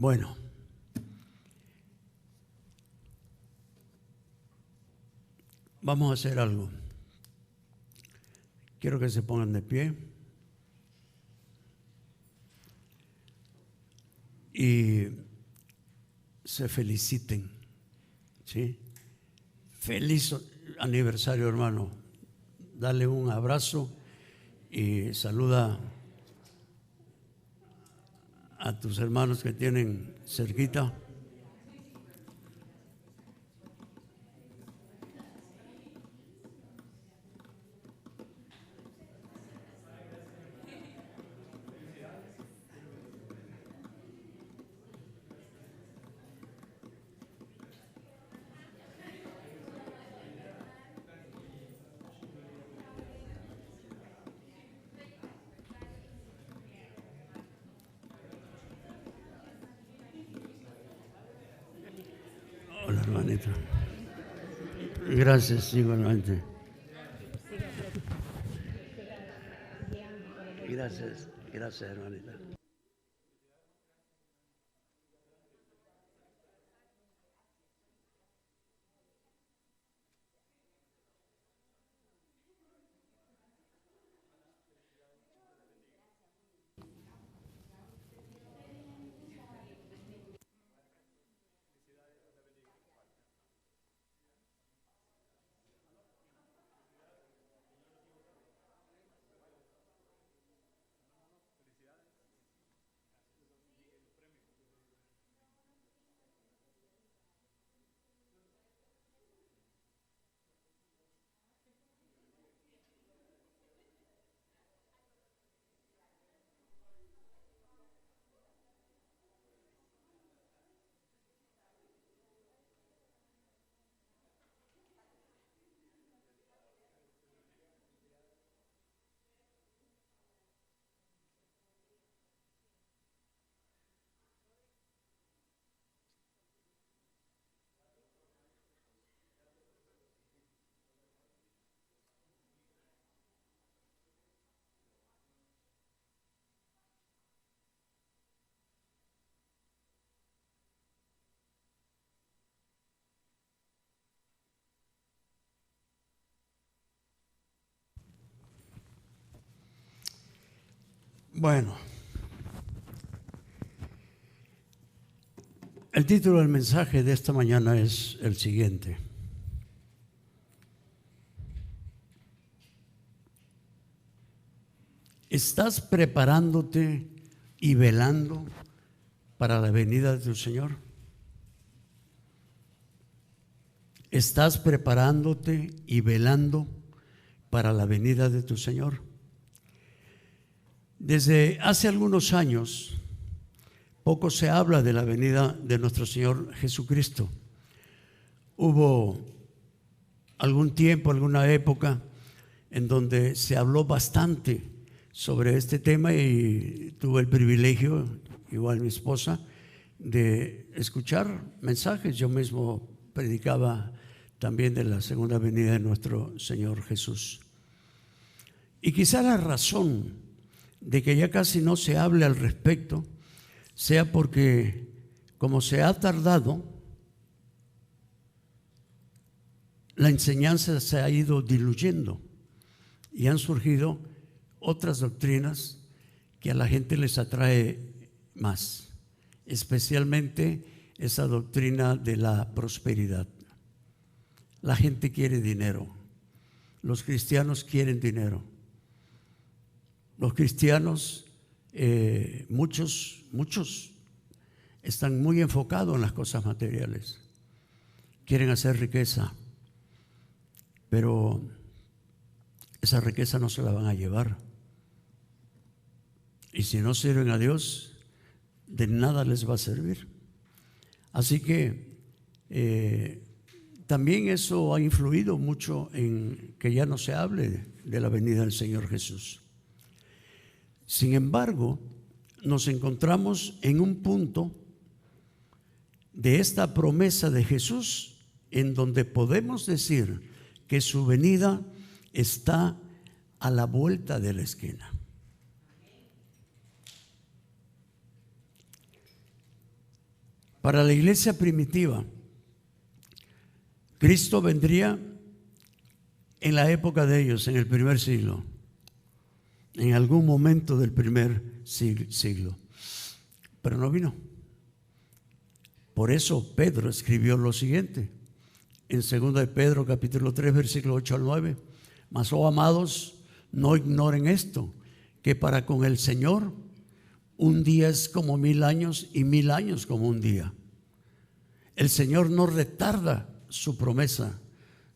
Bueno, vamos a hacer algo. Quiero que se pongan de pie y se feliciten, ¿sí? Feliz aniversario, hermano. Dale un abrazo y saluda a tus hermanos que tienen cerquita. Hola, hermanita. Gracias, igualmente. Gracias, hermanita. Bueno, el título del mensaje de esta mañana es el siguiente: ¿estás preparándote y velando para la venida de tu Señor? ¿Estás preparándote y velando para la venida de tu Señor? Desde hace algunos años, poco se habla de la venida de nuestro Señor Jesucristo. Hubo algún tiempo, alguna época en donde se habló bastante sobre este tema y tuve el privilegio, igual mi esposa, de escuchar mensajes. Yo mismo predicaba también de la segunda venida de nuestro Señor Jesús. Y quizá la razón de que ya casi no se hable al respecto sea porque, como se ha tardado, la enseñanza se ha ido diluyendo y han surgido otras doctrinas que a la gente les atrae más, especialmente esa doctrina de la prosperidad. La gente quiere dinero, los cristianos quieren dinero. Los cristianos, muchos están muy enfocados en las cosas materiales, quieren hacer riqueza, pero esa riqueza no se la van a llevar. Y si no sirven a Dios, de nada les va a servir. Así que también eso ha influido mucho en que ya no se hable de la venida del Señor Jesús. Sin embargo, nos encontramos en un punto de esta promesa de Jesús en donde podemos decir que su venida está a la vuelta de la esquina. Para la iglesia primitiva, Cristo vendría en la época de ellos, en el primer siglo, en algún momento del primer siglo, pero no vino. Por eso Pedro escribió lo siguiente en 2 de Pedro capítulo 3 versículo 8 al 9: mas, oh amados, no ignoren esto, que para con el Señor un día es como 1000 años y 1000 años como un día. El Señor no retarda su promesa,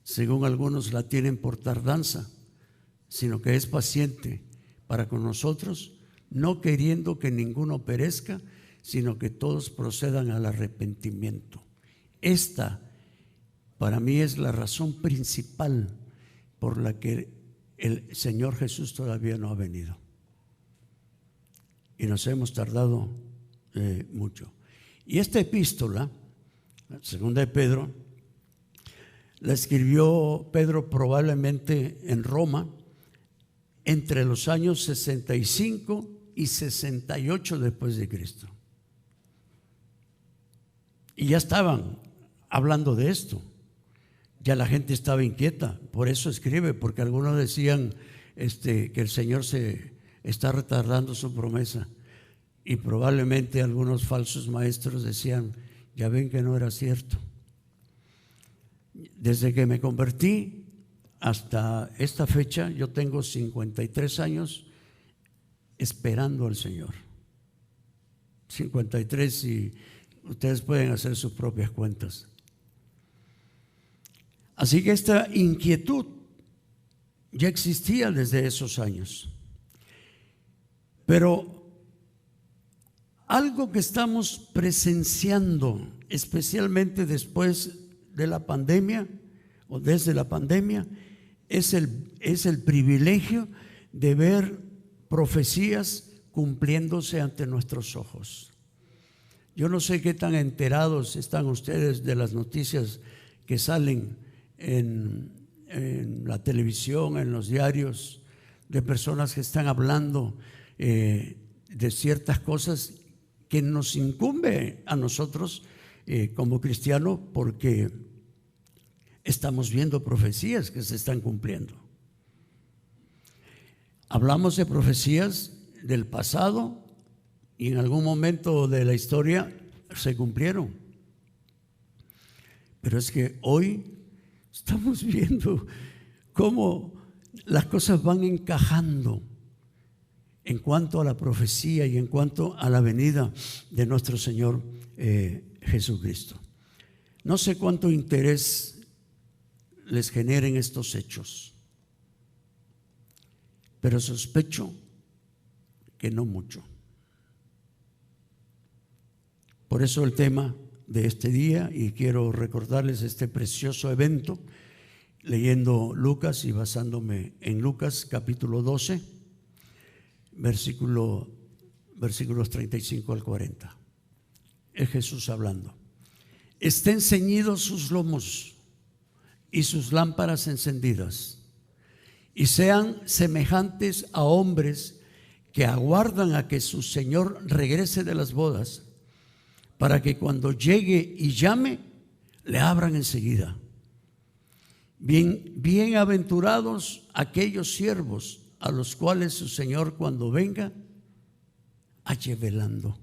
según algunos la tienen por tardanza, sino que es paciente para con nosotros, no queriendo que ninguno perezca, sino que todos procedan al arrepentimiento. Esta, para mí, es la razón principal por la que el Señor Jesús todavía no ha venido. Y nos hemos tardado mucho. Y esta epístola, segunda de Pedro, la escribió Pedro probablemente en Roma entre los años 65 y 68 después de Cristo. Y ya estaban hablando de esto. Ya la gente estaba inquieta, por eso escribe, porque algunos decían que el Señor se está retardando su promesa, y probablemente algunos falsos maestros decían: ya ven que no era cierto. Desde que me convertí hasta esta fecha, yo tengo 53 años esperando al Señor. 53, y ustedes pueden hacer sus propias cuentas. Así que esta inquietud ya existía desde esos años. Pero algo que estamos presenciando, especialmente después de la pandemia o desde la pandemia, es el privilegio de ver profecías cumpliéndose ante nuestros ojos. Yo no sé qué tan enterados están ustedes de las noticias que salen en la televisión, en los diarios, de personas que están hablando de ciertas cosas que nos incumbe a nosotros como cristianos, porque estamos viendo profecías que se están cumpliendo. Hablamos de profecías del pasado y en algún momento de la historia se cumplieron. Pero es que hoy estamos viendo cómo las cosas van encajando en cuanto a la profecía y en cuanto a la venida de nuestro Señor Jesucristo. No sé cuánto interés les generen estos hechos, pero sospecho que no mucho. Por eso el tema de este día, y quiero recordarles este precioso evento leyendo Lucas y basándome en Lucas capítulo 12, versículos 35 al 40. Es Jesús hablando. Estén ceñidos sus lomos y sus lámparas encendidas, y sean semejantes a hombres que aguardan a que su Señor regrese de las bodas, para que cuando llegue y llame, le abran enseguida. Bienaventurados aquellos siervos a los cuales su Señor, cuando venga, halle velando.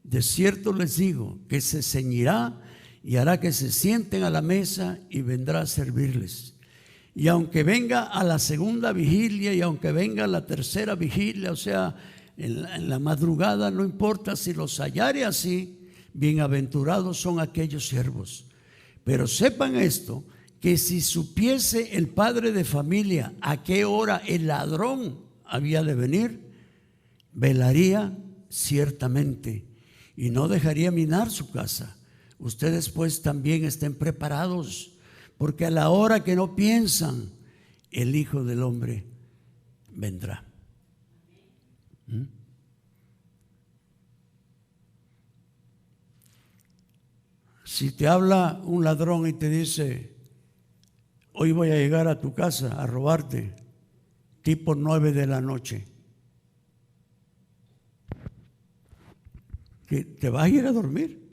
De cierto les digo que se ceñirá y hará que se sienten a la mesa y vendrá a servirles. Y aunque venga a la segunda vigilia y aunque venga a la tercera vigilia, o sea, en la madrugada, no importa, si los hallare así, bienaventurados son aquellos siervos. Pero sepan esto, que si supiese el padre de familia a qué hora el ladrón había de venir, velaría ciertamente y no dejaría minar su casa. Ustedes pues también estén preparados, porque a la hora que no piensan, el Hijo del Hombre vendrá. Si te habla un ladrón y te dice: hoy voy a llegar a tu casa a robarte, tipo 9 de la noche, que te vas a ir a dormir.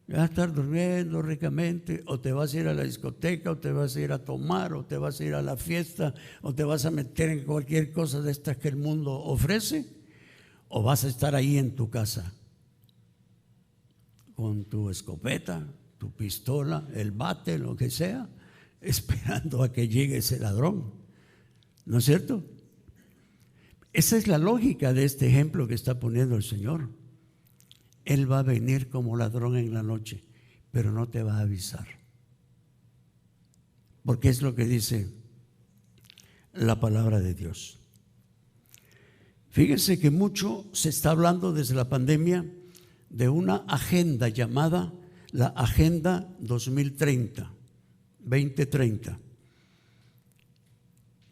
Vas a estar durmiendo ricamente, o te vas a ir a la discoteca, o te vas a ir a tomar, o te vas a ir a la fiesta, o te vas a meter en cualquier cosa de estas que el mundo ofrece, o vas a estar ahí en tu casa con tu escopeta, tu pistola, el bate, lo que sea, esperando a que llegue ese ladrón. ¿No es cierto? Esa es la lógica de este ejemplo que está poniendo el Señor. Él va a venir como ladrón en la noche, pero no te va a avisar. Porque es lo que dice la palabra de Dios. Fíjense que mucho se está hablando desde la pandemia de una agenda llamada la Agenda 2030.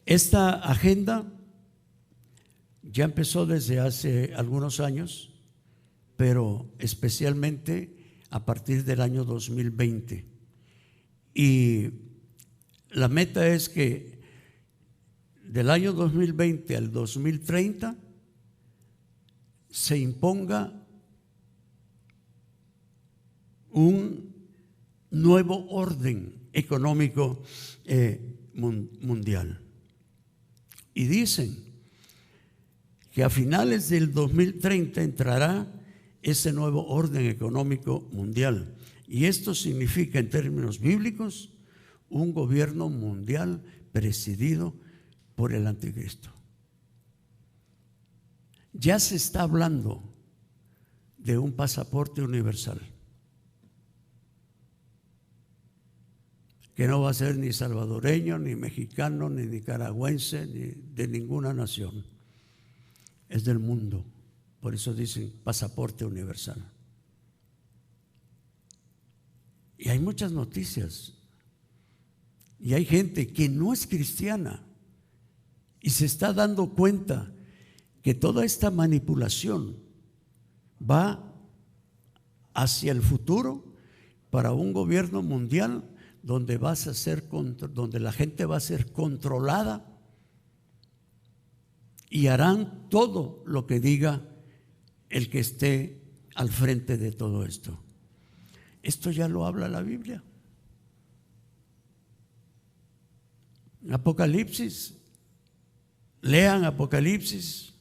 Esta agenda ya empezó desde hace algunos años, pero especialmente a partir del año 2020. Y la meta es que del año 2020 al 2030 se imponga un nuevo orden económico mundial. Y dicen que a finales del 2030 entrará ese nuevo orden económico mundial. Y esto significa, en términos bíblicos, un gobierno mundial presidido por el anticristo. Ya se está hablando de un pasaporte universal, que no va a ser ni salvadoreño, ni mexicano, ni nicaragüense, ni de ninguna nación. Es del mundo. Por eso dicen pasaporte universal. Y hay muchas noticias. Y hay gente que no es cristiana y se está dando cuenta que toda esta manipulación va hacia el futuro para un gobierno mundial donde donde la gente va a ser controlada y harán todo lo que diga el que esté al frente de todo esto. Esto ya lo habla la Biblia. Apocalipsis, lean Apocalipsis,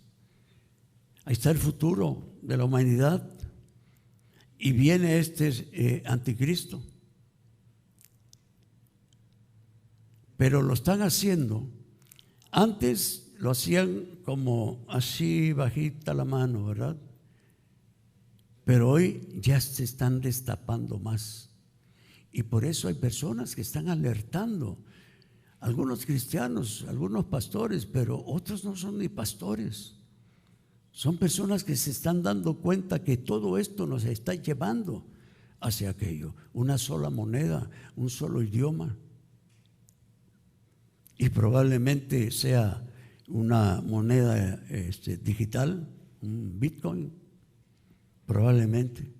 ahí está el futuro de la humanidad y viene este anticristo. Pero lo están haciendo. Antes lo hacían como así bajita la mano, ¿verdad? Pero hoy ya se están destapando más. Y por eso hay personas que están alertando. Algunos cristianos, algunos pastores, pero otros no son ni pastores. Son personas que se están dando cuenta que todo esto nos está llevando hacia aquello. Una sola moneda, un solo idioma. Y probablemente sea una moneda digital, un Bitcoin, probablemente.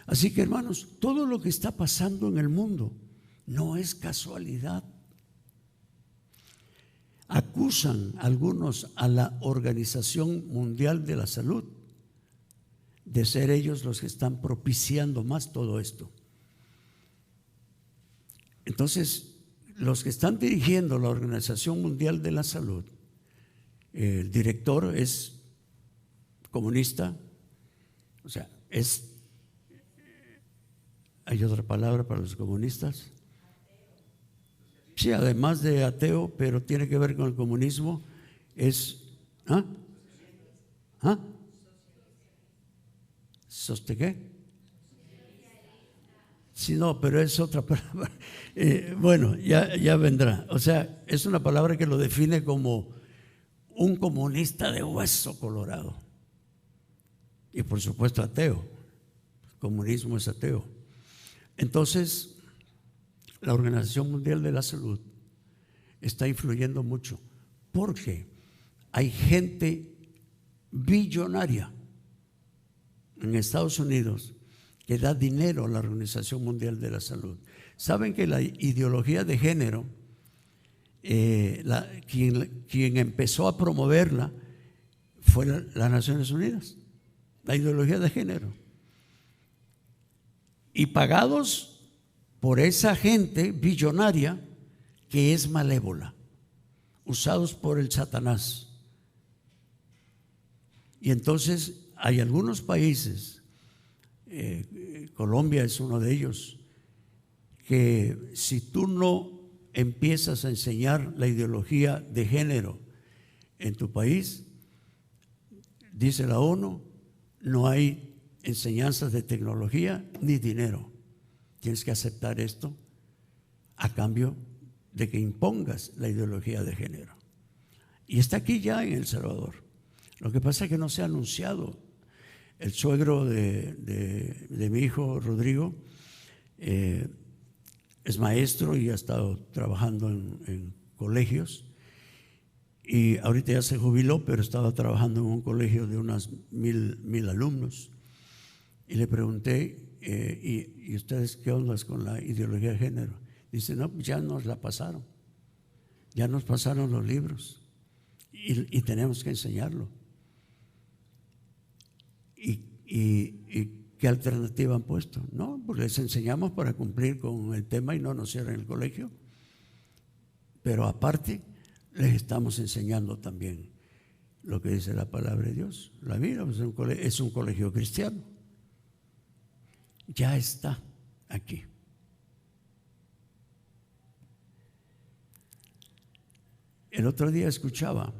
Así que, hermanos, todo lo que está pasando en el mundo no es casualidad. Acusan algunos a la Organización Mundial de la Salud de ser ellos los que están propiciando más todo esto. Entonces, los que están dirigiendo la Organización Mundial de la Salud, el director es comunista, o sea, ¿hay otra palabra para los comunistas? Sí, además de ateo, pero tiene que ver con el comunismo, es ¿qué? Sí, no, pero es otra palabra. Bueno, ya vendrá. O sea, es una palabra que lo define como un comunista de hueso colorado. Y por supuesto ateo. El comunismo es ateo. Entonces, la Organización Mundial de la Salud está influyendo mucho porque hay gente billonaria en Estados Unidos que da dinero a la Organización Mundial de la Salud. Saben que la ideología de género, quien empezó a promoverla fue las Naciones Unidas. la ideología de género. Y pagados por esa gente billonaria que es malévola, usados por el Satanás. Y entonces hay algunos países, Colombia es uno de ellos, que si tú no empiezas a enseñar la ideología de género en tu país, dice la ONU, no hay enseñanzas de tecnología ni dinero. Tienes que aceptar esto a cambio de que impongas la ideología de género. Y está aquí ya en El Salvador. Lo que pasa es que no se ha anunciado. El suegro de mi hijo Rodrigo es maestro y ha estado trabajando en colegios, y ahorita ya se jubiló, pero estaba trabajando en un colegio de unas 1,000 alumnos. Y le pregunté, ¿y ustedes qué ondas con la ideología de género? Dice, no, ya nos la pasaron, ya nos pasaron los libros y tenemos que enseñarlo. ¿Y qué alternativa han puesto? No, pues les enseñamos para cumplir con el tema y no nos cierren el colegio. Pero aparte, les estamos enseñando también lo que dice la palabra de Dios. La Biblia es un colegio cristiano. Ya está aquí. El otro día escuchaba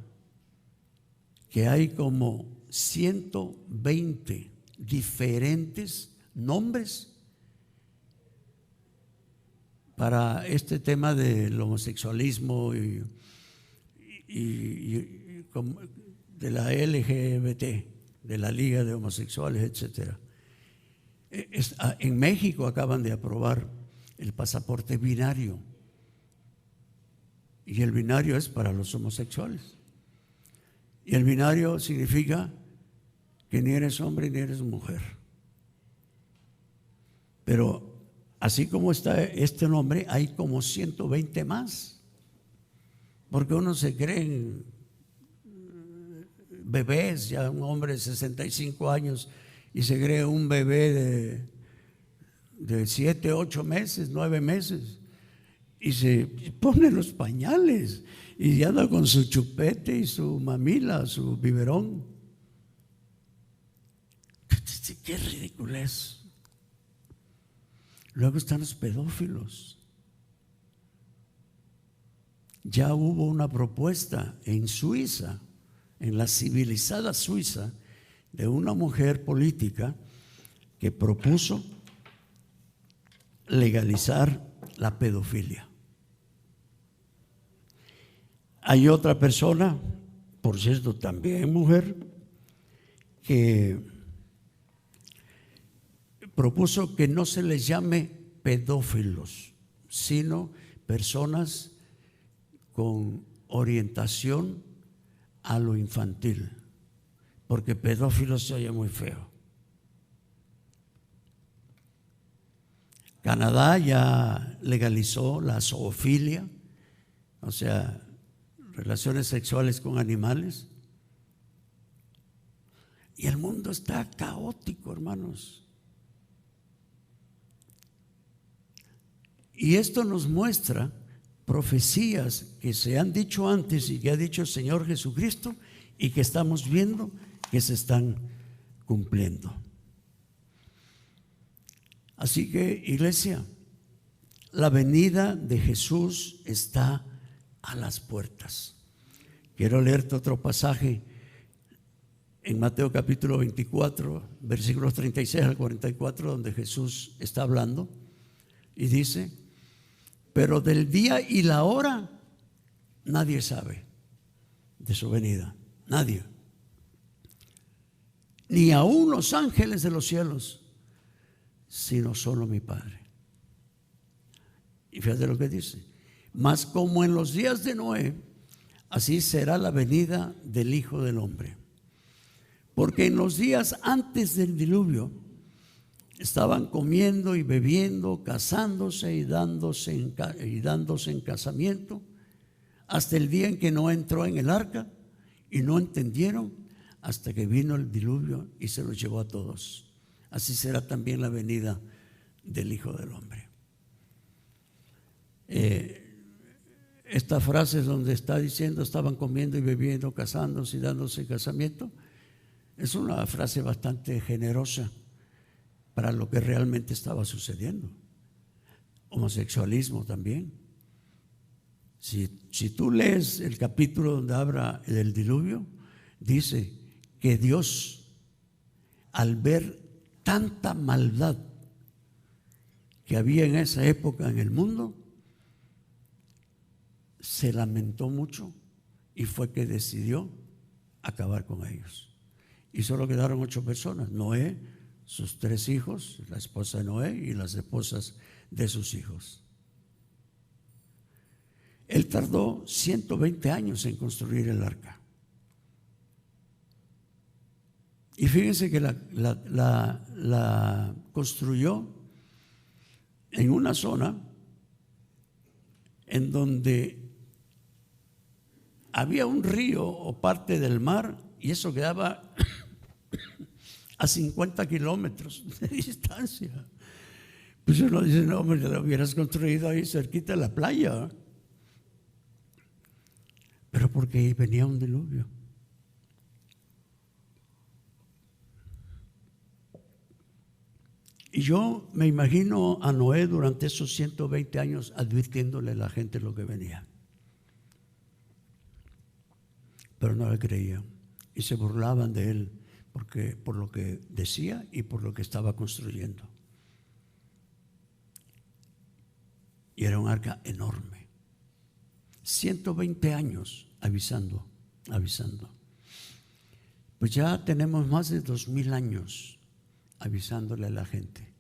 que hay como 120 diferentes nombres para este tema del homosexualismo y de la LGBT, de la Liga de Homosexuales, etcétera. En México acaban de aprobar el pasaporte binario, y el binario es para los homosexuales. Y el binario significa que ni eres hombre ni eres mujer. Pero así como está este nombre, hay como 120 más, porque uno se creen bebés, ya un hombre de 65 años y se cree un bebé de 7, 8 meses, 9 meses, y se pone los pañales y anda con su chupete y su mamila, su biberón. ¡Qué ridiculez! Luego están los pedófilos. Ya hubo una propuesta en Suiza, en la civilizada Suiza, de una mujer política que propuso legalizar la pedofilia. Hay otra persona, por cierto, también mujer, que propuso que no se les llame pedófilos, sino personas con orientación a lo infantil, porque pedófilo se oye muy feo. Canadá ya legalizó la zoofilia, o sea, relaciones sexuales con animales. Y el mundo está caótico, hermanos. Y esto nos muestra profecías que se han dicho antes y que ha dicho el Señor Jesucristo y que estamos viendo que se están cumpliendo. Así que, iglesia, la venida de Jesús está a las puertas. Quiero leerte otro pasaje en Mateo capítulo 24, versículos 36 al 44, donde Jesús está hablando y dice: pero del día y la hora nadie sabe de su venida, nadie, ni aun los ángeles de los cielos, sino solo mi Padre. Y fíjate lo que dice: mas como en los días de Noé, así será la venida del Hijo del Hombre. Porque en los días antes del diluvio estaban comiendo y bebiendo, casándose y dándose en casamiento, hasta el día en que Noé entró en el arca, y no entendieron hasta que vino el diluvio y se los llevó a todos. Así será también la venida del Hijo del Hombre. Esta frase donde está diciendo estaban comiendo y bebiendo, casándose y dándose en casamiento, es una frase bastante generosa para lo que realmente estaba sucediendo. Homosexualismo también. Si tú lees el capítulo donde habla del diluvio, dice que Dios, al ver tanta maldad que había en esa época en el mundo, se lamentó mucho y fue que decidió acabar con ellos. Y solo quedaron 8 personas: Noé, sus 3 hijos, la esposa de Noé y las esposas de sus hijos. Él tardó 120 años en construir el arca. Y fíjense que la construyó en una zona en donde había un río o parte del mar, y eso quedaba a 50 kilómetros de distancia. Pues uno dice: no, hombre, lo hubieras construido ahí cerquita de la playa. Pero porque ahí venía un diluvio. Y yo me imagino a Noé durante esos 120 años advirtiéndole a la gente lo que venía. Pero no le creían y se burlaban de él por lo que decía y por lo que estaba construyendo. Y era un arca enorme. 120 años avisando. Pues ya tenemos más de 2000 años avisándole a la gente: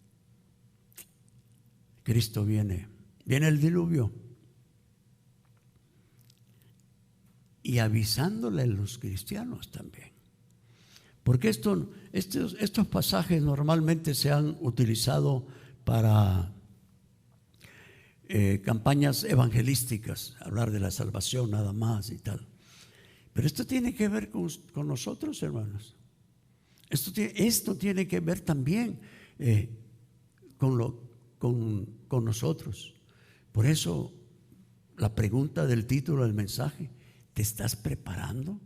Cristo viene el diluvio, y avisándole a los cristianos también, porque estos pasajes normalmente se han utilizado para campañas evangelísticas, hablar de la salvación nada más y tal. Pero esto tiene que ver con nosotros, hermanos. Esto tiene que ver también con nosotros. Por eso la pregunta del título del mensaje: ¿te estás preparando?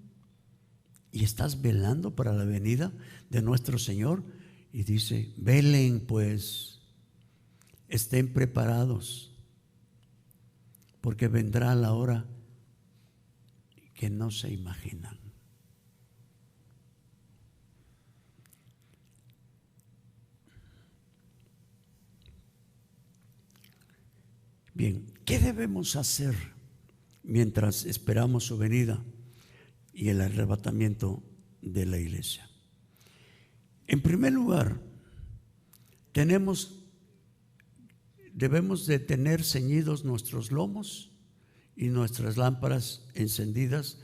¿Y estás velando para la venida de nuestro Señor? Y dice: velen pues, estén preparados, porque vendrá la hora que no se imaginan. Bien, ¿qué debemos hacer mientras esperamos su venida y el arrebatamiento de la iglesia? En primer lugar, debemos de tener ceñidos nuestros lomos y nuestras lámparas encendidas,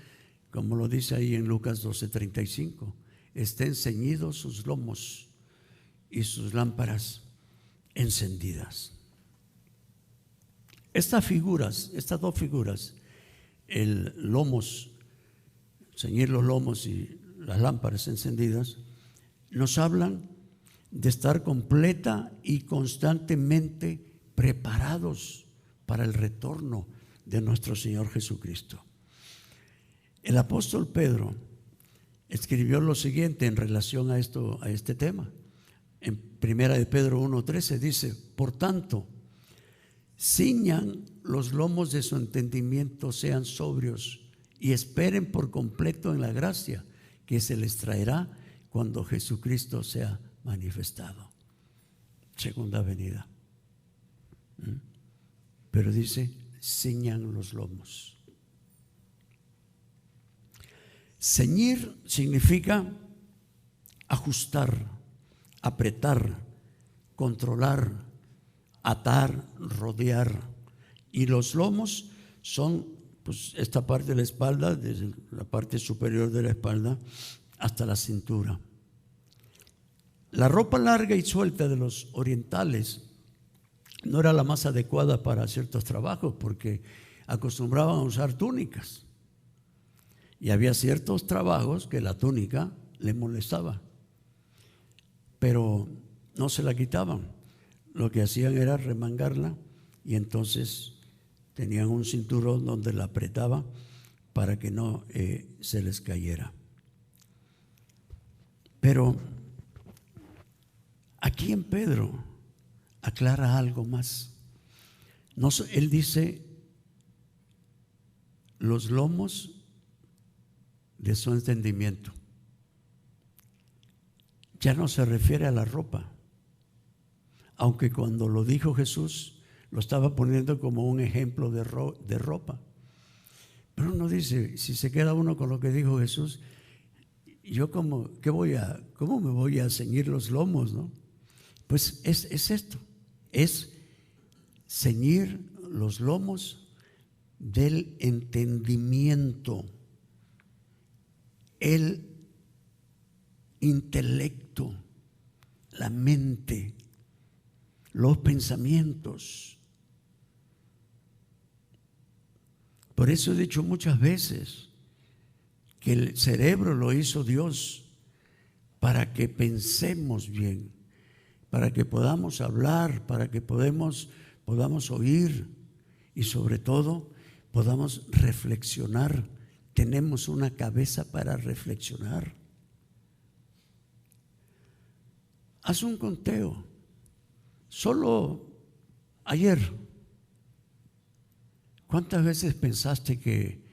como lo dice ahí en Lucas 12:35. Estén ceñidos sus lomos y sus lámparas encendidas. Estas dos figuras, el lomos, ceñir los lomos y las lámparas encendidas, nos hablan de estar completa y constantemente preparados para el retorno de nuestro Señor Jesucristo. El apóstol Pedro escribió lo siguiente en relación a este tema. En 1 Pedro 1:13 dice: por tanto, ciñan los lomos de su entendimiento, sean sobrios y esperen por completo en la gracia que se les traerá cuando Jesucristo sea manifestado. Segunda venida. Pero dice: ciñan los lomos. Ceñir significa ajustar, apretar, controlar, atar, rodear. Y los lomos son pues esta parte de la espalda, desde la parte superior de la espalda hasta la cintura. La ropa larga y suelta de los orientales no era la más adecuada para ciertos trabajos, porque acostumbraban a usar túnicas. Y había ciertos trabajos que la túnica le molestaba, pero no se la quitaban. Lo que hacían era remangarla y entonces tenían un cinturón donde la apretaba para que no se les cayera. Pero aquí en Pedro aclara algo más. No, él dice los lomos de su entendimiento. Ya no se refiere a la ropa, aunque cuando lo dijo Jesús lo estaba poniendo como un ejemplo de ropa. Pero uno dice, si se queda uno con lo que dijo Jesús, yo ¿cómo me voy a ceñir los lomos, no? Pues es esto, es ceñir los lomos del entendimiento, el intelecto, la mente, los pensamientos. Por eso he dicho muchas veces que el cerebro lo hizo Dios para que pensemos bien, para que podamos hablar, para que podamos oír y sobre todo podamos reflexionar. Tenemos una cabeza para reflexionar. Haz un conteo. Solo ayer, ¿cuántas veces pensaste que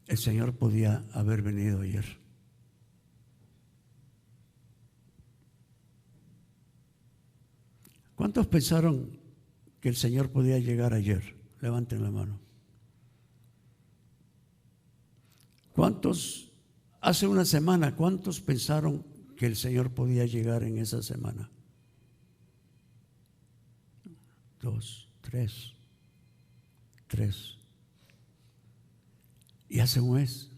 el Señor podía haber venido ayer? ¿Cuántos pensaron que el Señor podía llegar ayer? Levanten la mano. ¿Cuántos, hace una semana, cuántos pensaron que el Señor podía llegar en esa semana? 2, 3. Y hace un mes.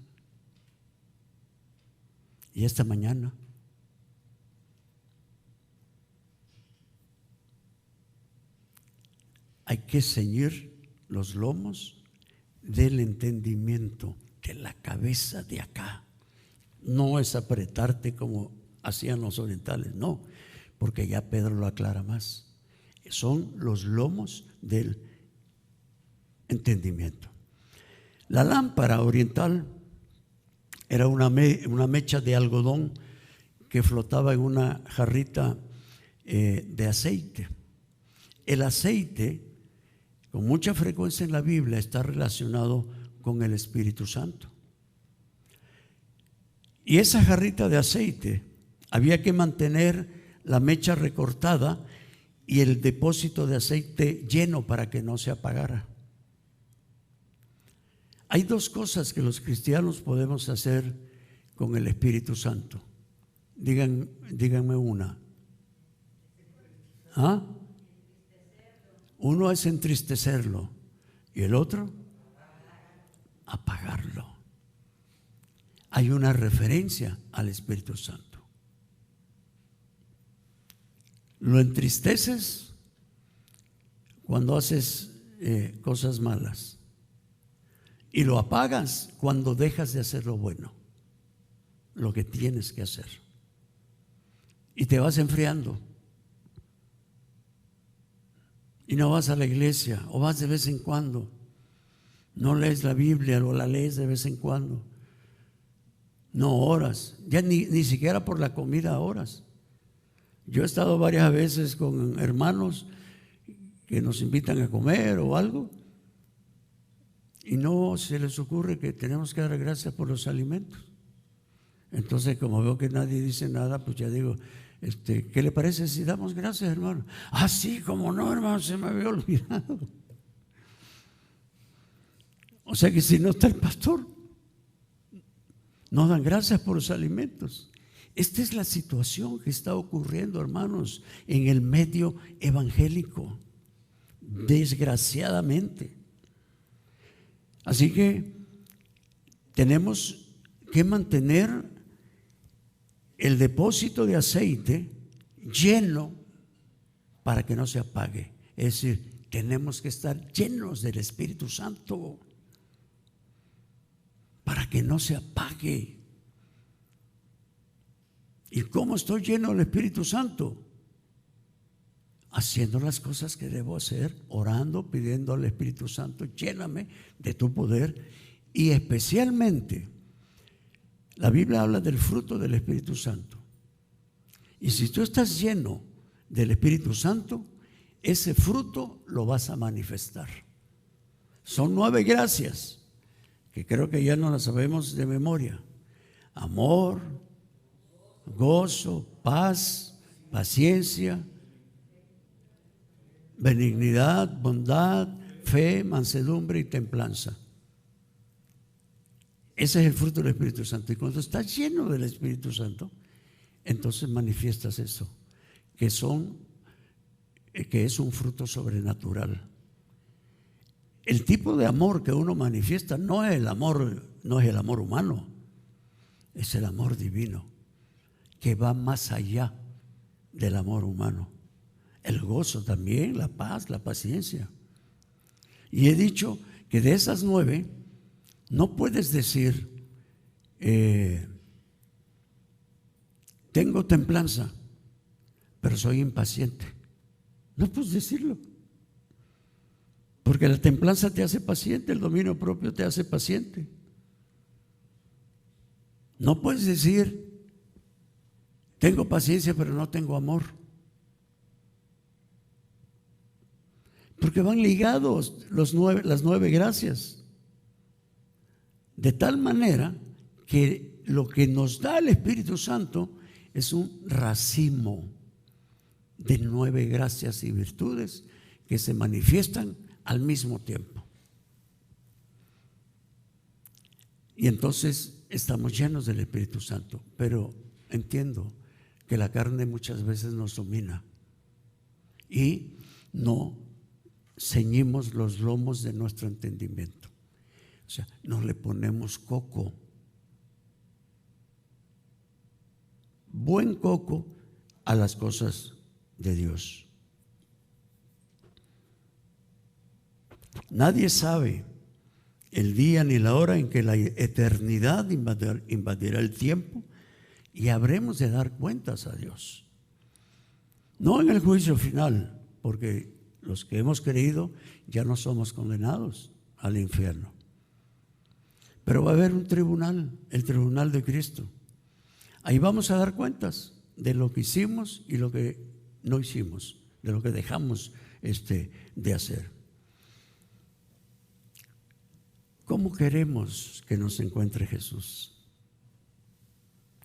Y esta mañana. Hay que ceñir los lomos del entendimiento, de la cabeza de acá. No es apretarte como hacían los orientales, no, porque ya Pedro lo aclara más. Son los lomos del entendimiento. La lámpara oriental era una mecha de algodón que flotaba en una jarrita de aceite. El aceite, con mucha frecuencia en la Biblia, está relacionado con el Espíritu Santo. Y esa jarrita de aceite había que mantener la mecha recortada y el depósito de aceite lleno para que no se apagara. Hay dos cosas que los cristianos podemos hacer con el Espíritu Santo. Díganme una. ¿Ah? Uno es entristecerlo y el otro apagarlo. Hay una referencia al Espíritu Santo. Lo entristeces cuando haces cosas malas y lo apagas cuando dejas de hacer lo bueno, lo que tienes que hacer, y te vas enfriando y no vas a la iglesia, o vas de vez en cuando, no lees la Biblia o la lees de vez en cuando, no oras, ya ni siquiera por la comida oras. Yo he estado varias veces con hermanos que nos invitan a comer o algo y no se les ocurre que tenemos que dar gracias por los alimentos. Entonces, como veo que nadie dice nada, pues ya digo, ¿qué le parece si damos gracias, hermano? Ah, sí, como no, hermano, se me había olvidado. O sea que si no está el pastor, no dan gracias por los alimentos. Esta es la situación que está ocurriendo, hermanos, en el medio evangélico, desgraciadamente. Así que tenemos que mantener el depósito de aceite lleno para que no se apague. Es decir, tenemos que estar llenos del Espíritu Santo para que no se apague. ¿Y cómo estoy lleno del Espíritu Santo? Haciendo las cosas que debo hacer, orando, pidiendo al Espíritu Santo, lléname de tu poder. Y especialmente, la Biblia habla del fruto del Espíritu Santo. Y si tú estás lleno del Espíritu Santo, ese fruto lo vas a manifestar. Son 9 gracias, que creo que ya no las sabemos de memoria: amor, gozo, paz, paciencia, benignidad, bondad, fe, mansedumbre y templanza. Ese es el fruto del Espíritu Santo. Y cuando estás lleno del Espíritu Santo, entonces manifiestas eso, que es un fruto sobrenatural. El tipo de amor que uno manifiesta no es el amor humano, es el amor divino, que va más allá del amor humano. El gozo también, la paz, la paciencia. Y he dicho que de esas 9 no puedes decir tengo templanza, pero soy impaciente. No puedes decirlo, porque la templanza te hace paciente, el dominio propio te hace paciente. No puedes decir tengo paciencia, pero no tengo amor, porque van ligados las 9 gracias, de tal manera que lo que nos da el Espíritu Santo es un racimo de 9 gracias y virtudes que se manifiestan al mismo tiempo. Y entonces estamos llenos del Espíritu Santo, pero entiendo que la carne muchas veces nos domina y no ceñimos los lomos de nuestro entendimiento. O sea, no le ponemos coco, buen coco, a las cosas de Dios. Nadie sabe el día ni la hora en que la eternidad invadirá el tiempo y habremos de dar cuentas a Dios. No en el juicio final, porque los que hemos creído ya no somos condenados al infierno. Pero va a haber un tribunal, el tribunal de Cristo. Ahí vamos a dar cuentas de lo que hicimos y lo que no hicimos, de lo que dejamos de hacer. ¿Cómo queremos que nos encuentre Jesús?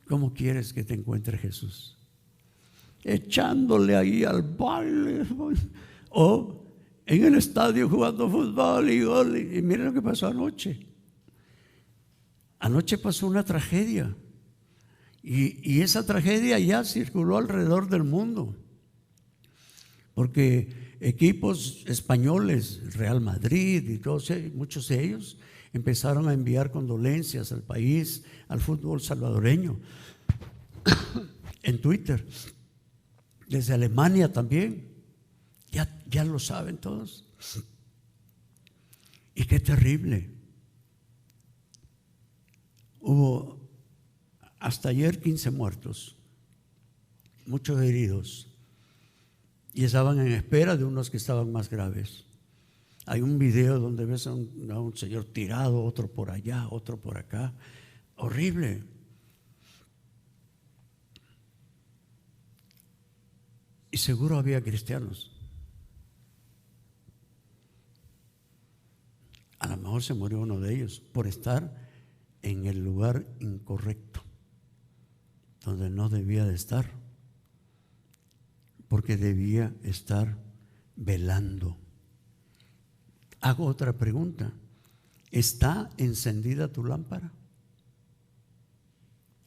¿Cómo quieres que te encuentre Jesús? Echándole ahí al baile, o en el estadio jugando fútbol y gol. Y miren lo que pasó anoche. Anoche pasó una tragedia. Y esa tragedia ya circuló alrededor del mundo, porque equipos españoles, Real Madrid y todos, muchos de ellos empezaron a enviar condolencias al país, al fútbol salvadoreño, en Twitter. Desde Alemania también, ya lo saben todos. Y qué terrible. Hubo hasta ayer 15 muertos, muchos heridos, y estaban en espera de unos que estaban más graves. Hay un video donde ves a un señor tirado, otro por allá, otro por acá. Horrible. Y seguro había cristianos. A lo mejor se murió uno de ellos por estar en el lugar incorrecto, donde no debía de estar, porque debía estar velando. Hago otra pregunta: ¿está encendida tu lámpara?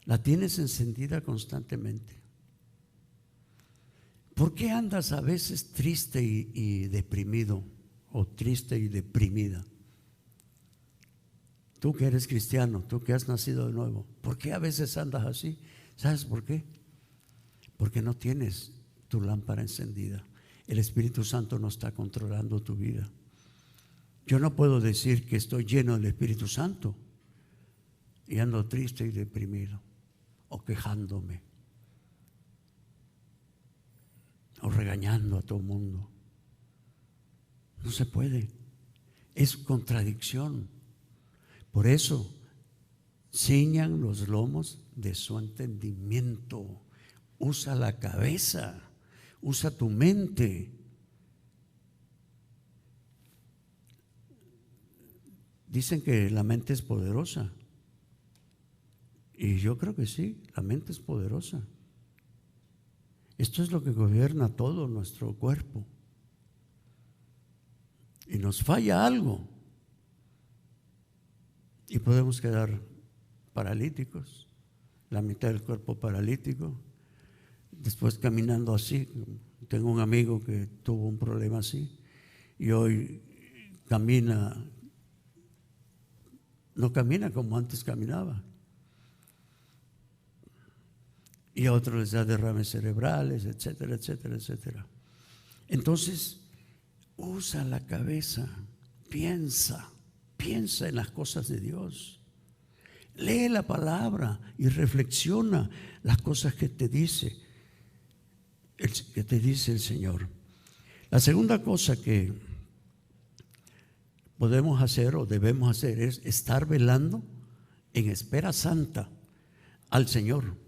¿La tienes encendida constantemente? ¿Por qué andas a veces triste y deprimido, o triste y deprimida? Tú que eres cristiano, tú que has nacido de nuevo, ¿por qué a veces andas así? ¿Sabes por qué? Porque no tienes tu lámpara encendida. El Espíritu Santo no está controlando tu vida. Yo no puedo decir que estoy lleno del Espíritu Santo y ando triste y deprimido o quejándome. regañando a todo el mundo. No se puede. Es contradicción. Por eso, ciñan los lomos de su entendimiento. Usa la cabeza, usa tu mente. Dicen que la mente es poderosa. Y yo creo que sí, la mente es poderosa. Esto es lo que gobierna todo nuestro cuerpo. Y nos falla algo. Y podemos quedar paralíticos, la mitad del cuerpo paralítico. Después caminando así. Tengo un amigo que tuvo un problema así. Y hoy camina, no camina como antes caminaba. Y a otros les da derrames cerebrales, etcétera, etcétera, etcétera. Entonces, usa la cabeza, piensa en las cosas de Dios. Lee la palabra y reflexiona las cosas que te dice el Señor. La segunda cosa que podemos hacer o debemos hacer es estar velando en espera santa al Señor.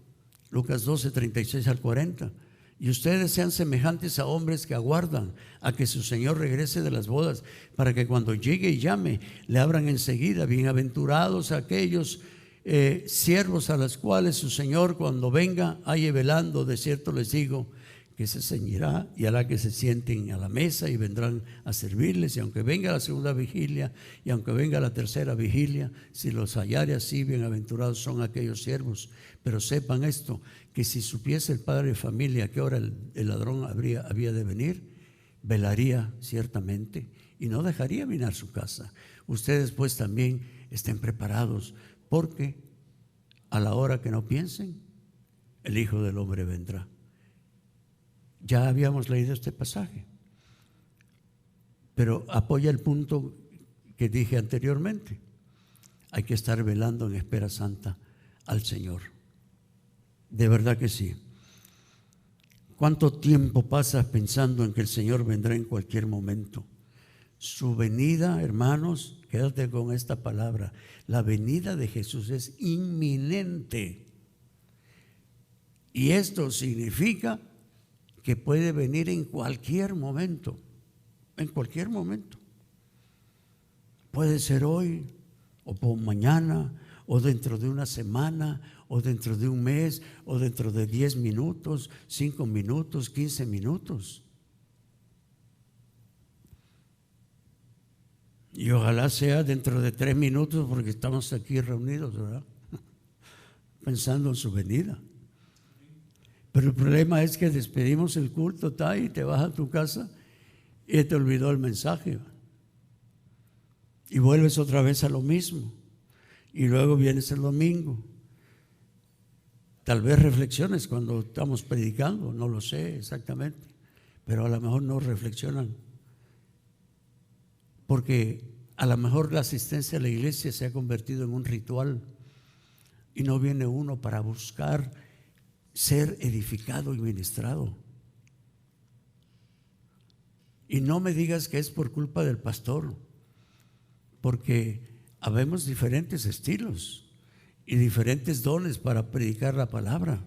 Lucas 12, 36 al 40. Y ustedes sean semejantes a hombres que aguardan a que su Señor regrese de las bodas, para que cuando llegue y llame, le abran enseguida. Bienaventurados aquellos siervos a los cuales su Señor, cuando venga, halle velando. De cierto les digo que se ceñirá y hará que se sienten a la mesa y vendrán a servirles. Y aunque venga la segunda vigilia y aunque venga la tercera vigilia, si los hallare así, bienaventurados son aquellos siervos. Pero sepan esto, que si supiese el padre de familia a qué hora el ladrón había de venir, velaría ciertamente y no dejaría minar su casa. Ustedes pues también estén preparados, porque a la hora que no piensen, el Hijo del Hombre vendrá. Ya habíamos leído este pasaje, pero apoya el punto que dije anteriormente. Hay que estar velando en espera santa al Señor. De verdad que sí. ¿Cuánto tiempo pasas pensando en que el Señor vendrá en cualquier momento? Su venida, hermanos, quédate con esta palabra, la venida de Jesús es inminente. Y esto significa que puede venir en cualquier momento, en cualquier momento. Puede ser hoy, o por mañana, o dentro de una semana, o dentro de un mes, o dentro de 10 minutos, 5 minutos, 15 minutos. Y ojalá sea dentro de 3 minutos, porque estamos aquí reunidos, ¿verdad? Pensando en su venida. Pero el problema es que despedimos el culto, y te vas a tu casa y te olvidó el mensaje. Y vuelves otra vez a lo mismo. Y luego vienes el domingo. Tal vez reflexiones cuando estamos predicando, no lo sé exactamente, pero a lo mejor no reflexionan. Porque a lo mejor la asistencia a la iglesia se ha convertido en un ritual y no viene uno para buscar ser edificado y ministrado. Y no me digas que es por culpa del pastor, porque habemos diferentes estilos y diferentes dones para predicar la palabra.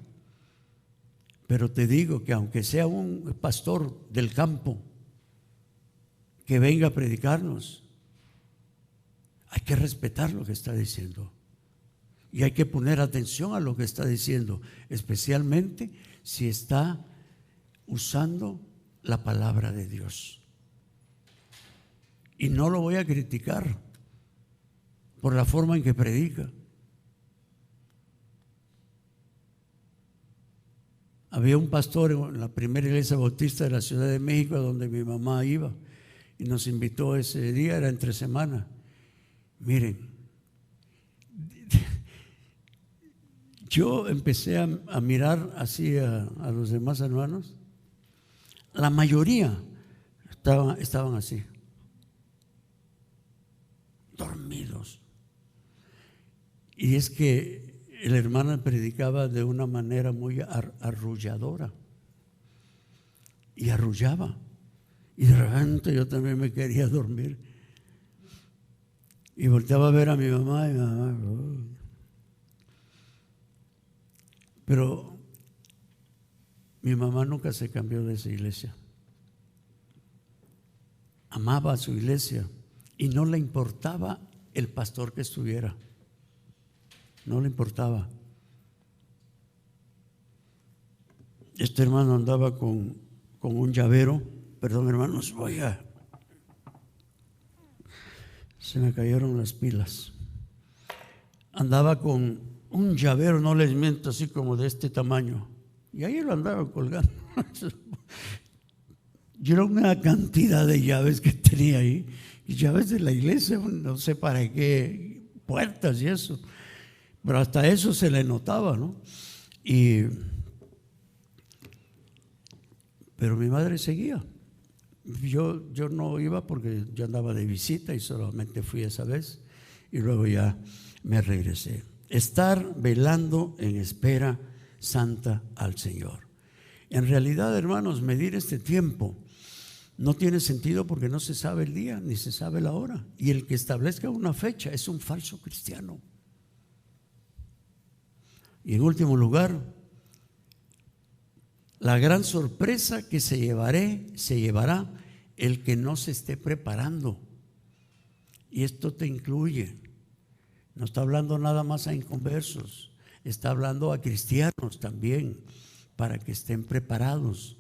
Pero te digo que aunque sea un pastor del campo que venga a predicarnos, hay que respetar lo que está diciendo. Y hay que poner atención a lo que está diciendo, especialmente si está usando la palabra de Dios. Y no lo voy a criticar por la forma en que predica. Había un pastor en la primera iglesia bautista de la Ciudad de México, donde mi mamá iba, y nos invitó ese día, era entre semana. Miren, yo empecé a mirar así a los demás hermanos. La mayoría estaban así, dormidos. Y es que el hermano predicaba de una manera muy arrulladora. y arrullaba. Y de repente yo también me quería dormir. Y volteaba a ver a mi mamá y mi mamá. Pero mi mamá nunca se cambió de esa iglesia. Amaba a su iglesia y no le importaba el pastor que estuviera. No le importaba. Este hermano andaba con un llavero. Perdón, hermanos, se me cayeron las pilas. Andaba con un llavero, no les miento, así como de este tamaño. Y ahí lo andaba colgando. Yo era una cantidad de llaves que tenía ahí. Y llaves de la iglesia, no sé para qué, puertas y eso. Pero hasta eso se le notaba, ¿no? Pero mi madre seguía. Yo no iba porque yo andaba de visita y solamente fui esa vez y luego ya me regresé. Estar velando en espera santa al Señor. En realidad, hermanos, medir este tiempo no tiene sentido porque no se sabe el día ni se sabe la hora. Y el que establezca una fecha es un falso cristiano. Y en último lugar, la gran sorpresa que se llevará el que no se esté preparando. Y esto te incluye. No está hablando nada más a inconversos, está hablando a cristianos también, para que estén preparados.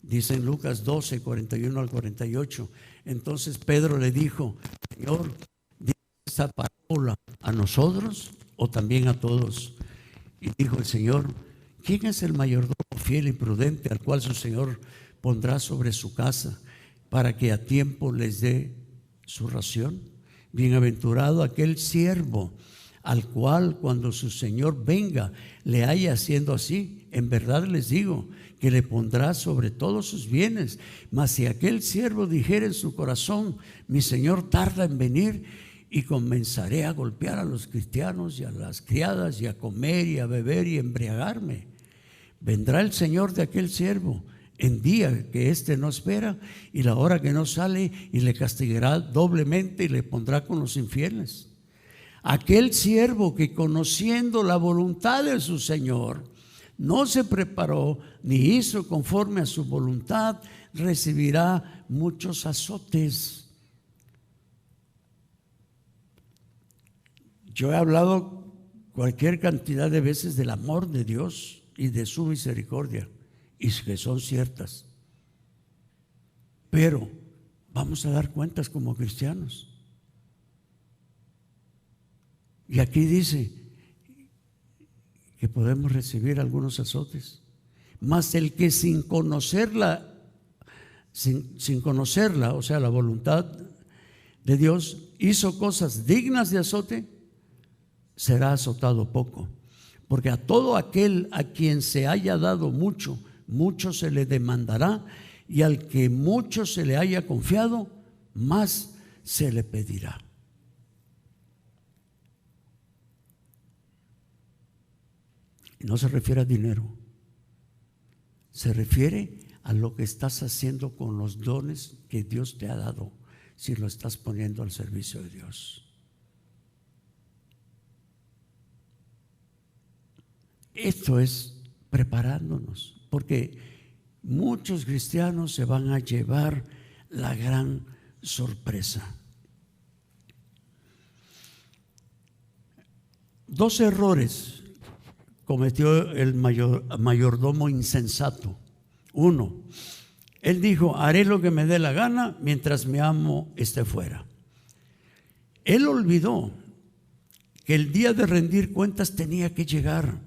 Dice en Lucas 12, 41 al 48. Entonces Pedro le dijo: Señor, ¿dice esta parábola a nosotros o también a todos? Y dijo el Señor: ¿quién es el mayordomo fiel y prudente al cual su Señor pondrá sobre su casa para que a tiempo les dé su ración? Bienaventurado aquel siervo al cual cuando su Señor venga le haya haciendo así. En verdad les digo que le pondrá sobre todos sus bienes. Mas si aquel siervo dijere en su corazón: mi Señor tarda en venir, y comenzaré a golpear a los cristianos y a las criadas y a comer y a beber y embriagarme, vendrá el Señor de aquel siervo en día que éste no espera y la hora que no sale, y le castigará doblemente y le pondrá con los infieles. Aquel siervo que, conociendo la voluntad de su Señor, no se preparó ni hizo conforme a su voluntad, recibirá muchos azotes. Yo he hablado cualquier cantidad de veces del amor de Dios y de su misericordia, y que son ciertas. Pero vamos a dar cuentas como cristianos. Y aquí dice que podemos recibir algunos azotes. Mas el que sin conocerla, o sea, la voluntad de Dios, hizo cosas dignas de azote, será azotado poco. Porque a todo aquel a quien se haya dado mucho, mucho se le demandará, y al que mucho se le haya confiado, más se le pedirá. No se refiere a dinero, se refiere a lo que estás haciendo con los dones que Dios te ha dado, si lo estás poniendo al servicio de Dios. Esto es preparándonos, porque muchos cristianos se van a llevar la gran sorpresa. 2 errores cometió el mayordomo insensato. 1, él dijo: haré lo que me dé la gana mientras mi amo esté fuera. Él olvidó que el día de rendir cuentas tenía que llegar,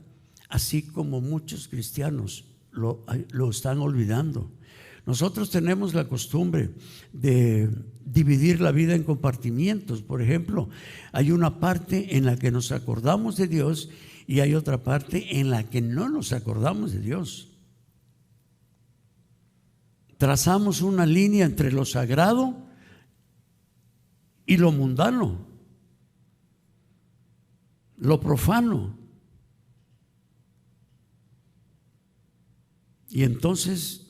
así como muchos cristianos lo están olvidando. Nosotros tenemos la costumbre de dividir la vida en compartimientos. Por ejemplo, hay una parte en la que nos acordamos de Dios y hay otra parte en la que no nos acordamos de Dios. Trazamos una línea entre lo sagrado y lo mundano, lo profano. Y entonces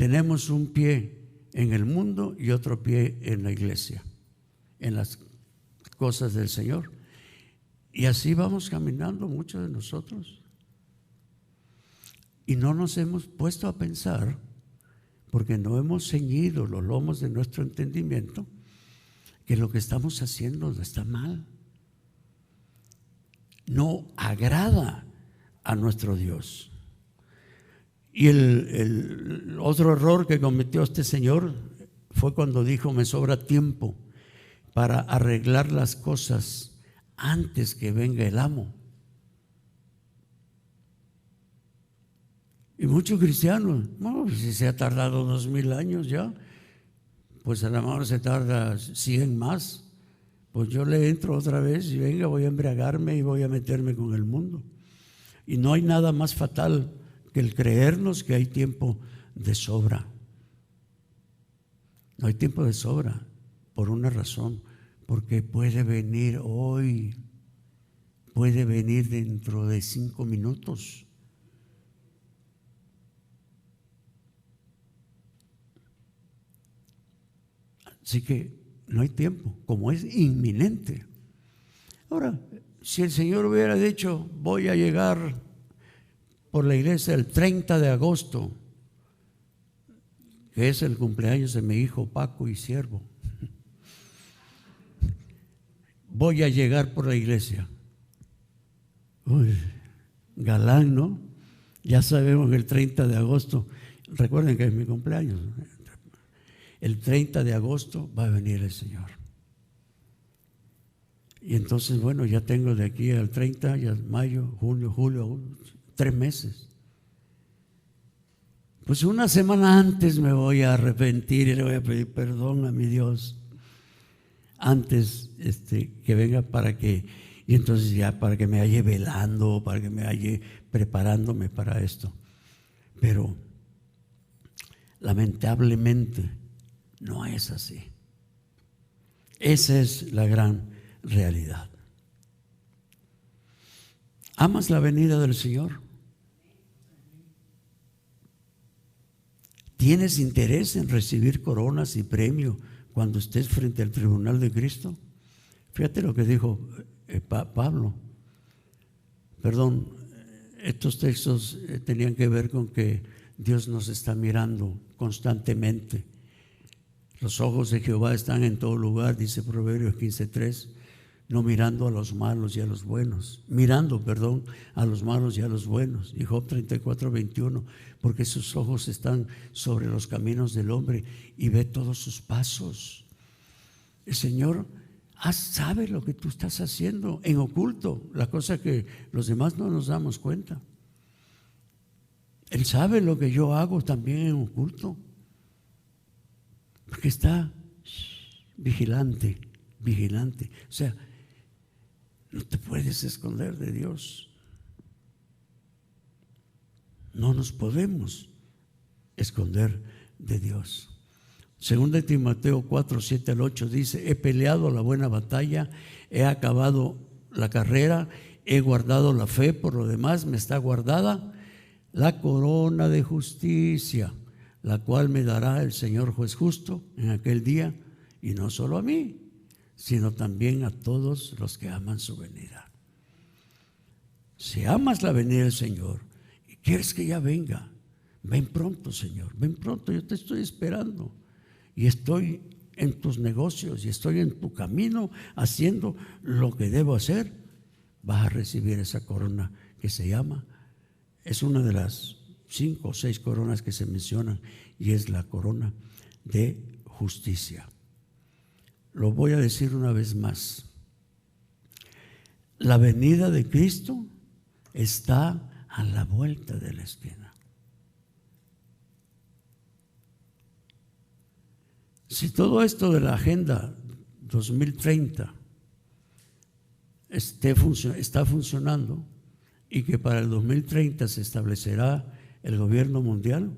tenemos un pie en el mundo y otro pie en la iglesia, en las cosas del Señor. Y así vamos caminando muchos de nosotros. Y no nos hemos puesto a pensar, porque no hemos ceñido los lomos de nuestro entendimiento, que lo que estamos haciendo está mal. No agrada a nuestro Dios. Y el otro error que cometió este señor fue cuando dijo: me sobra tiempo para arreglar las cosas antes que venga el amo. Y muchos cristianos, no, si se ha tardado 2000 años ya, pues a lo mejor se tarda 100 más. Pues yo le entro otra vez y venga, voy a embriagarme y voy a meterme con el mundo. Y no hay nada más fatal que el creernos que hay tiempo de sobra. No hay tiempo de sobra por una razón, porque puede venir hoy, puede venir dentro de 5 minutos. Así que no hay tiempo, como es inminente. Ahora, si el Señor hubiera dicho: voy a llegar por la iglesia el 30 de agosto, que es el cumpleaños de mi hijo Paco y siervo, voy a llegar por la iglesia. Uy, galán, ¿no? Ya sabemos que el 30 de agosto, recuerden que es mi cumpleaños, el 30 de agosto va a venir el Señor. Y entonces, bueno, ya tengo de aquí al 30, ya mayo, junio, julio, 3 meses. Pues una semana antes me voy a arrepentir y le voy a pedir perdón a mi Dios. Antes que venga y entonces ya para que me haya velando, para que me haya preparándome para esto. Pero lamentablemente no es así. Esa es la gran realidad. ¿Amas la venida del Señor? ¿Tienes interés en recibir coronas y premios cuando estés frente al tribunal de Cristo? Fíjate lo que dijo Pablo. Perdón, estos textos tenían que ver con que Dios nos está mirando constantemente. Los ojos de Jehová están en todo lugar, dice Proverbios 15:3, no mirando a los malos y a los buenos, a los malos y a los buenos. Y Job 34:21, porque sus ojos están sobre los caminos del hombre y ve todos sus pasos. El Señor sabe lo que tú estás haciendo en oculto, la cosa que los demás no nos damos cuenta. Él sabe lo que yo hago también en oculto, porque está vigilante. O sea, no te puedes esconder de Dios. No nos podemos esconder de Dios. Según de Timoteo 4:7-8 dice: he peleado la buena batalla, he acabado la carrera, he guardado la fe, por lo demás me está guardada la corona de justicia, la cual me dará el Señor juez justo en aquel día, y no solo a mí, sino también a todos los que aman su venida. Si amas la venida del Señor y quieres que ya venga, ven pronto, Señor, ven pronto, yo te estoy esperando y estoy en tus negocios y estoy en tu camino haciendo lo que debo hacer. Vas a recibir esa corona que se llama, es una de las 5 o 6 coronas que se mencionan, y es la corona de justicia. Lo voy a decir una vez más: la venida de Cristo está a la vuelta de la esquina. Si todo esto de la Agenda 2030 está funcionando, y que para el 2030 se establecerá el gobierno mundial,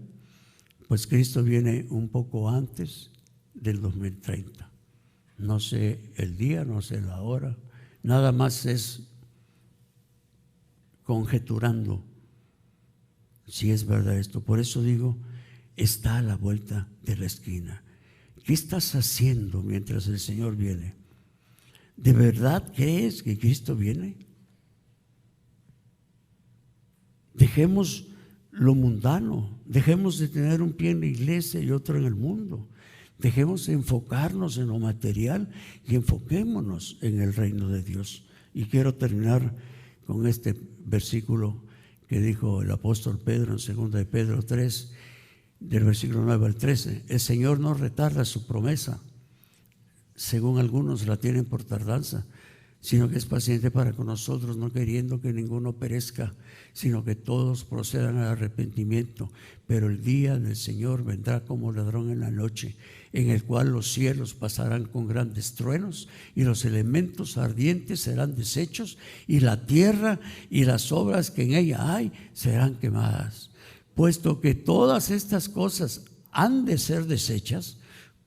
pues Cristo viene un poco antes del 2030. No sé el día, no sé la hora, nada más es conjeturando si es verdad esto. Por eso digo está a la vuelta de la esquina. ¿Qué estás haciendo mientras el Señor viene? ¿De verdad crees que Cristo viene? Dejemos lo mundano, dejemos de tener un pie en la iglesia y otro en el mundo. Dejemos de enfocarnos en lo material y enfoquémonos en el reino de Dios. Y quiero terminar con este versículo que dijo el apóstol Pedro en 2 de Pedro 3, del versículo 9 al 13. El Señor no retarda su promesa, según algunos la tienen por tardanza, sino que es paciente para con nosotros, no queriendo que ninguno perezca, sino que todos procedan al arrepentimiento. Pero el día del Señor vendrá como ladrón en la noche, en el cual los cielos pasarán con grandes truenos y los elementos ardientes serán deshechos, y la tierra y las obras que en ella hay serán quemadas. Puesto que todas estas cosas han de ser deshechas,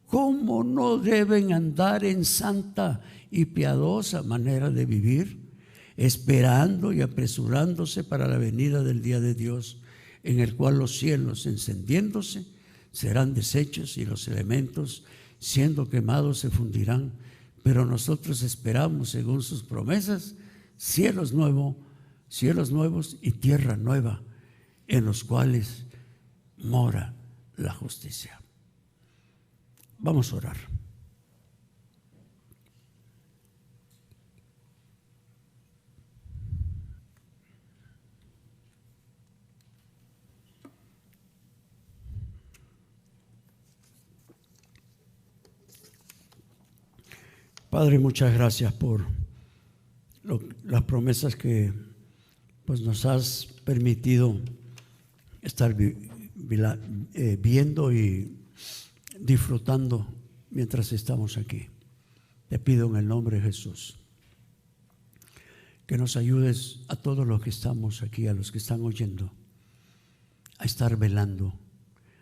¿cómo no deben andar en santa y piadosa manera de vivir, esperando y apresurándose para la venida del día de Dios, en el cual los cielos encendiéndose serán deshechos y los elementos siendo quemados se fundirán? Pero nosotros esperamos, según sus promesas, cielos nuevos y tierra nueva, en los cuales mora la justicia. Vamos a orar. Padre, muchas gracias por las promesas que pues nos has permitido estar viendo y disfrutando mientras estamos aquí. Te pido en el nombre de Jesús que nos ayudes a todos los que estamos aquí, a los que están oyendo, a estar velando,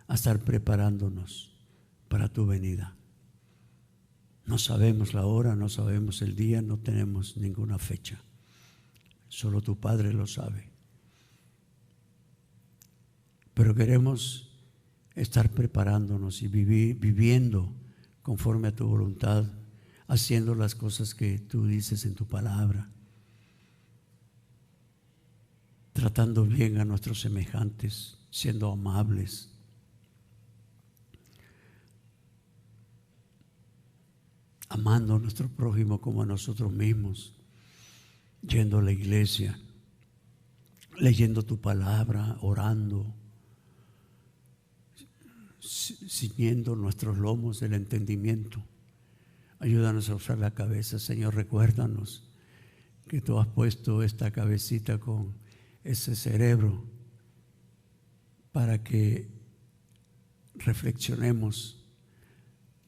a estar preparándonos para tu venida. No sabemos la hora, no sabemos el día, no tenemos ninguna fecha. Solo tu Padre lo sabe. Pero queremos estar preparándonos y viviendo conforme a tu voluntad, haciendo las cosas que tú dices en tu palabra, tratando bien a nuestros semejantes, siendo amables, amando a nuestro prójimo como a nosotros mismos, yendo a la iglesia, leyendo tu palabra, orando, ciñendo nuestros lomos del entendimiento. Ayúdanos a usar la cabeza, Señor. Recuérdanos que tú has puesto esta cabecita con ese cerebro para que reflexionemos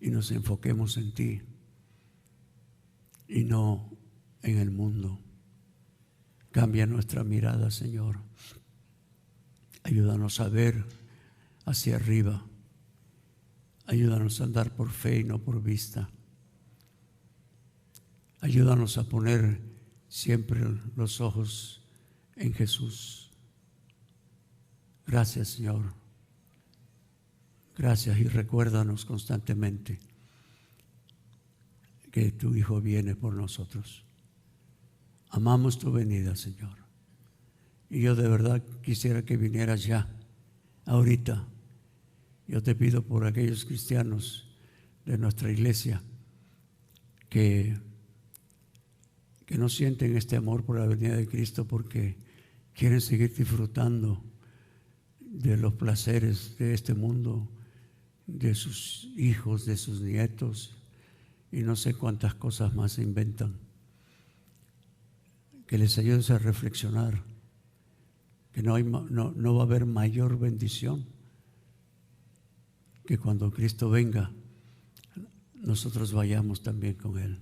y nos enfoquemos en ti y no en el mundo. Cambia nuestra mirada, Señor. Ayúdanos a ver hacia arriba. Ayúdanos a andar por fe y no por vista. Ayúdanos a poner siempre los ojos en Jesús. Gracias, Señor. Gracias, y recuérdanos constantemente que tu Hijo viene por nosotros. Amamos tu venida, Señor. Y yo de verdad quisiera que vinieras ya, ahorita. Yo te pido por aquellos cristianos de nuestra iglesia que no sienten este amor por la venida de Cristo porque quieren seguir disfrutando de los placeres de este mundo, de sus hijos, de sus nietos y no sé cuántas cosas más se inventan. Que les ayudes a reflexionar que no va a haber mayor bendición que cuando Cristo venga nosotros vayamos también con Él.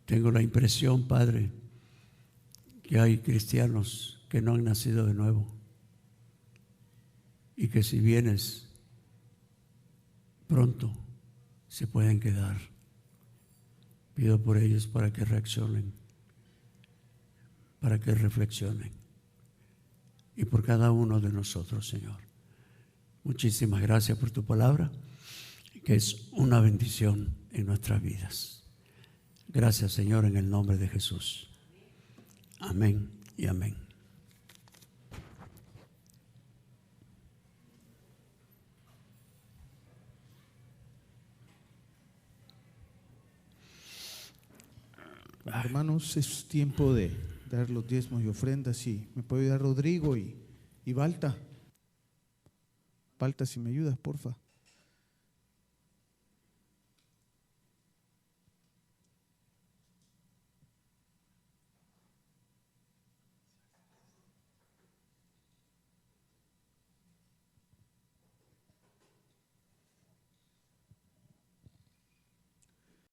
Tengo la impresión, Padre, que hay cristianos que no han nacido de nuevo y que si vienes pronto se pueden quedar. Pido por ellos para que reaccionen, para que reflexionen, y por cada uno de nosotros, Señor. Muchísimas gracias por tu palabra, que es una bendición en nuestras vidas. Gracias, Señor, en el nombre de Jesús. Amén y amén. Hermanos, es tiempo de dar los diezmos y ofrendas. Y me puede ayudar Rodrigo y Balta. Balta, si me ayudas, porfa.